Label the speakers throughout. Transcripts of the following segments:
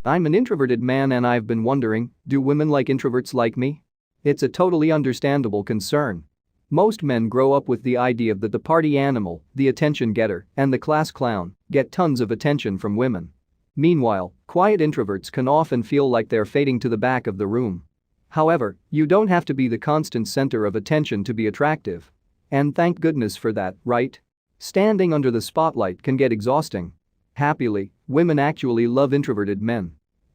Speaker 1: I'm an introverted man and I've been wondering, do women like introverts like me? It's a totally understandable concern. Most men grow up with the idea that the party animal, the attention getter, and the class clown get tons of attention from women. Meanwhile, quiet introverts can often feel like they're fading to the back of the room. However, you don't have to be the constant center of attention to be attractive. And thank goodness for that, right? Standing under the spotlight can get exhausting. Happily, women actually love introverted men.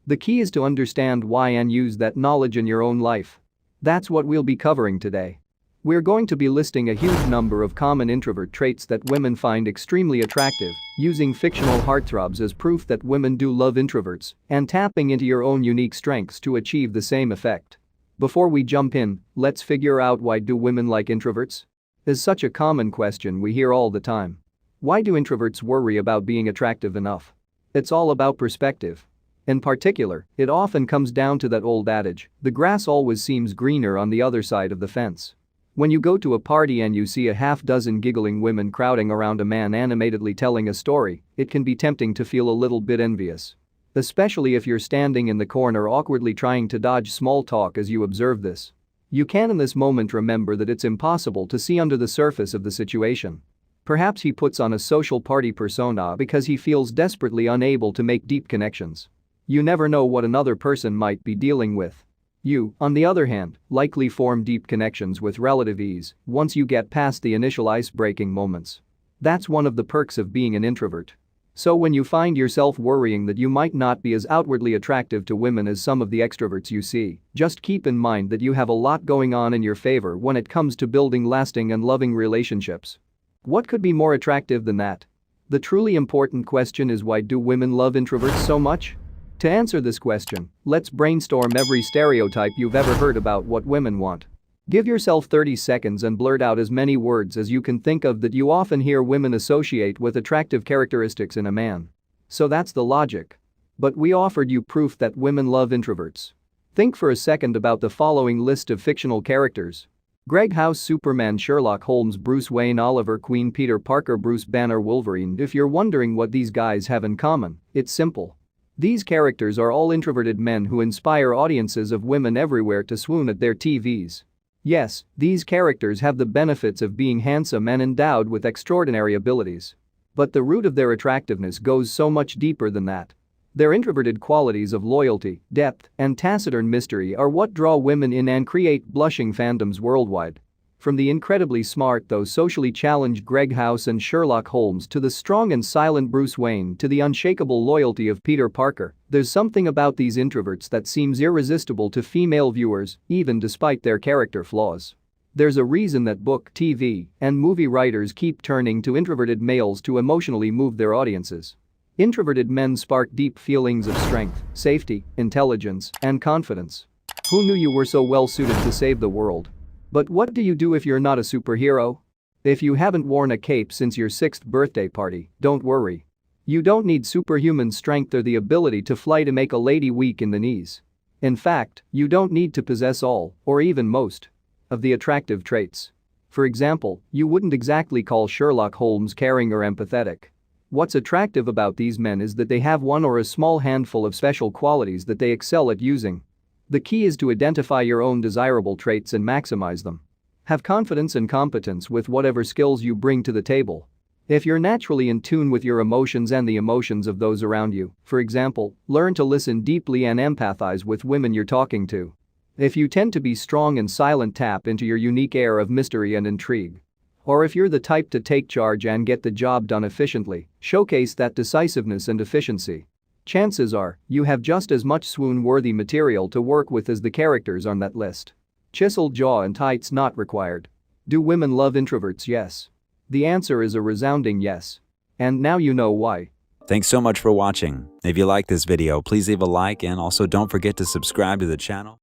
Speaker 1: The key is to understand why and use that knowledge in your own life. That's what we'll be covering today. We're going to be listing a huge number of common introvert traits that women find extremely attractive, using fictional heartthrobs as proof that women do love introverts, and tapping into your own unique strengths to achieve the same effect. Before we jump in, let's figure out why do women like introverts? Is such a common question we hear all the time. Why do introverts worry about being attractive enough? It's all about perspective. In particular, it often comes down to that old adage, the grass always seems greener on the other side of the fence. When you go to a party and you see a half-dozen giggling women crowding around a man animatedly telling a story, it can be tempting to feel a little bit envious. Especially if you're standing in the corner awkwardly trying to dodge small talk as you observe this. You can in this moment remember that it's impossible to see under the surface of the situation. Perhaps he puts on a social party persona because he feels desperately unable to make deep connections. You never know what another person might be dealing with. You, on the other hand, likely form deep connections with relative ease once you get past the initial ice-breaking moments. That's one of the perks of being an introvert. So when you find yourself worrying that you might not be as outwardly attractive to women as some of the extroverts you see, just keep in mind that you have a lot going on in your favor when it comes to building lasting and loving relationships. What could be more attractive than that? The truly important question is, why do women love introverts so much? To answer this question, let's brainstorm every stereotype you've ever heard about what women want. Give yourself 30 seconds and blurt out as many words as you can think of that you often hear women associate with attractive characteristics in a man. So that's the logic. But we offered you proof that women love introverts. Think for a second about the following list of fictional characters. Greg House, Superman, Sherlock Holmes, Bruce Wayne, Oliver Queen, Peter Parker, Bruce Banner, Wolverine. If you're wondering what these guys have in common, it's simple. These characters are all introverted men who inspire audiences of women everywhere to swoon at their TVs. Yes, these characters have the benefits of being handsome and endowed with extraordinary abilities. But the root of their attractiveness goes so much deeper than that. Their introverted qualities of loyalty, depth, and taciturn mystery are what draw women in and create blushing fandoms worldwide. From the incredibly smart though socially challenged Greg House and Sherlock Holmes to the strong and silent Bruce Wayne to the unshakable loyalty of Peter Parker, there's something about these introverts that seems irresistible to female viewers, even despite their character flaws. There's a reason that book, TV, and movie writers keep turning to introverted males to emotionally move their audiences. Introverted men spark deep feelings of strength, safety, intelligence, and confidence. Who knew you were so well suited to save the world? But what do you do if you're not a superhero? If you haven't worn a cape since your 6th birthday party, don't worry. You don't need superhuman strength or the ability to fly to make a lady weak in the knees. In fact, you don't need to possess all, or even most, of the attractive traits. For example, you wouldn't exactly call Sherlock Holmes caring or empathetic. What's attractive about these men is that they have one or a small handful of special qualities that they excel at using. The key is to identify your own desirable traits and maximize them. Have confidence and competence with whatever skills you bring to the table. If you're naturally in tune with your emotions and the emotions of those around you, for example, learn to listen deeply and empathize with women you're talking to. If you tend to be strong and silent, tap into your unique air of mystery and intrigue. Or if you're the type to take charge and get the job done efficiently, showcase that decisiveness and efficiency. Chances are, you have just as much swoon-worthy material to work with as the characters on that list. Chiseled jaw and tights not required. Do women love introverts? Yes. The answer is a resounding yes. And now you know why.
Speaker 2: Thanks so much for watching. If you like this video, please leave a like and also don't forget to subscribe to the channel.